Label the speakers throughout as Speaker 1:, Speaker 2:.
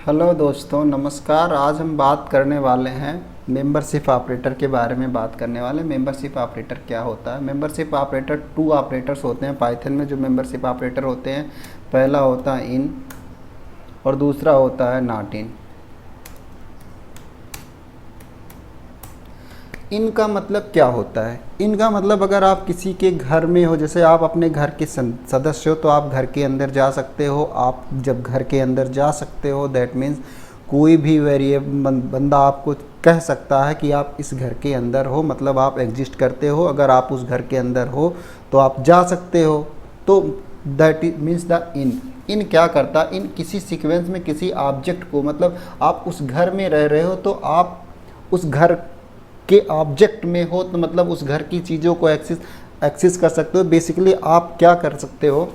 Speaker 1: Hello दोस्तों, नमस्कार। आज हम बात करने वाले हैं मेंबरशिप ऑपरेटर के बारे में बात करने वाले हैं। मेंबरशिप ऑपरेटर क्या होता है? मेंबरशिप ऑपरेटर टू ऑपरेटर्स होते हैं पाइथन में। जो मेंबरशिप ऑपरेटर होते हैं, पहला होता है इन और दूसरा होता है नॉट इन। इनका मतलब क्या होता है? इनका मतलब अगर आप किसी के घर में हो, जैसे आप अपने घर के सदस्य हो तो आप घर के अंदर जा सकते हो। आप जब घर के अंदर जा सकते हो, दैट मीन्स कोई भी वेरिएबल बंदा आपको कह सकता है कि आप इस घर के अंदर हो, मतलब आप एग्जिस्ट करते हो। अगर आप उस घर के अंदर हो तो आप जा सकते हो। तो दैट मीन्स द इन। इन क्या करता है? इन किसी सीक्वेंस में किसी ऑब्जेक्ट को, मतलब आप उस घर में रह रहे हो तो आप उस घर के ऑब्जेक्ट में हो, तो मतलब उस घर की चीज़ों को एक्सेस कर सकते हो। बेसिकली आप क्या कर सकते हो,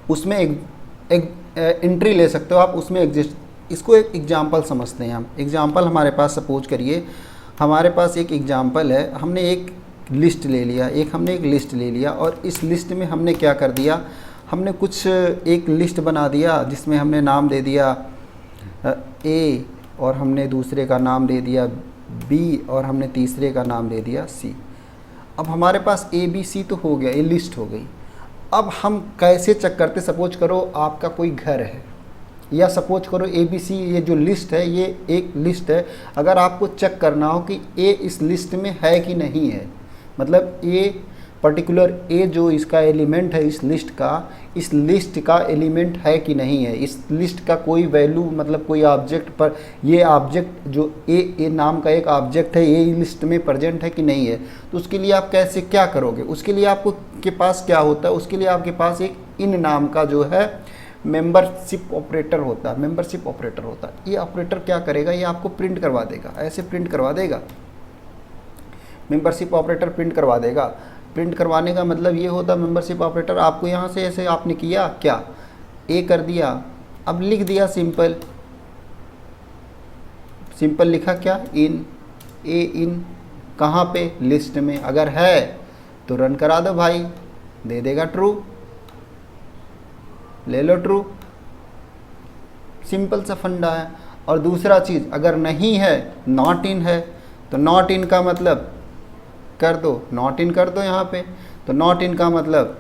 Speaker 1: उसमें एक एंट्री ले सकते हो, आप उसमें एग्जिस्ट। इसको एक एग्जांपल समझते हैं हम। एग्जांपल हमारे पास सपोज करिए, हमारे पास एक एग्जांपल है। हमने एक लिस्ट ले लिया और इस लिस्ट में हमने क्या कर दिया, हमने कुछ एक लिस्ट बना दिया जिसमें हमने नाम दे दिया ए, और हमने दूसरे का नाम दे दिया बी, और हमने तीसरे का नाम दे दिया सी। अब हमारे पास ए बी सी तो हो गया, ये लिस्ट हो गई। अब हम कैसे चेक करते? सपोज करो आपका कोई घर है, या सपोज करो ए बी सी, ये जो लिस्ट है ये एक लिस्ट है। अगर आपको चेक करना हो कि ए इस लिस्ट में है कि नहीं है, मतलब ए पर्टिकुलर ए जो इसका एलिमेंट है इस लिस्ट का एलिमेंट है कि नहीं है, इस लिस्ट का कोई वैल्यू, मतलब कोई ऑब्जेक्ट पर, ये ऑब्जेक्ट जो ए नाम का एक ऑब्जेक्ट है, ये लिस्ट में प्रेजेंट है कि नहीं है, तो उसके लिए आप कैसे क्या करोगे? उसके लिए आपको के पास क्या होता है? उसके लिए आपके पास एक इन नाम का जो है मेंबरशिप ऑपरेटर होता है। ये ऑपरेटर क्या करेगा? ये आपको प्रिंट करवा देगा, ऐसे प्रिंट करवा देगा। मेंबरशिप ऑपरेटर प्रिंट करवा देगा। प्रिंट करवाने का मतलब ये होता है, मेंबरशिप ऑपरेटर आपको यहाँ से ऐसे आपने किया क्या, ए कर दिया, अब लिख दिया सिंपल लिखा क्या, इन, ए इन, कहाँ पे? लिस्ट में। अगर है तो रन करा दो भाई, दे देगा ट्रू, ले लो ट्रू। सिंपल सा फंडा है। और दूसरा चीज़, अगर नहीं है, नॉट इन है, तो नॉट इन का मतलब कर दो, नॉट इन कर दो यहाँ पे। तो नॉट इन का मतलब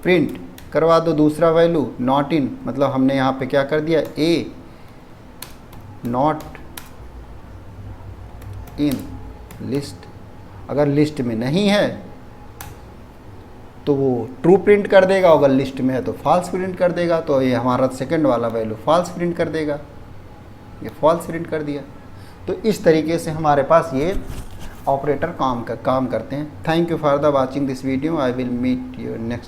Speaker 1: प्रिंट करवा दो दूसरा वैल्यू, नॉट इन, मतलब हमने यहाँ पे क्या कर दिया, ए नॉट इन लिस्ट। अगर लिस्ट में नहीं है तो वो ट्रू प्रिंट कर देगा, अगर लिस्ट में है तो फॉल्स प्रिंट कर देगा। तो ये हमारा सेकंड वाला वैल्यू फॉल्स प्रिंट कर देगा, ये फॉल्स प्रिंट कर दिया। तो इस तरीके से हमारे पास ये ऑपरेटर काम करते हैं। Thank you for the watching this video. I will meet you next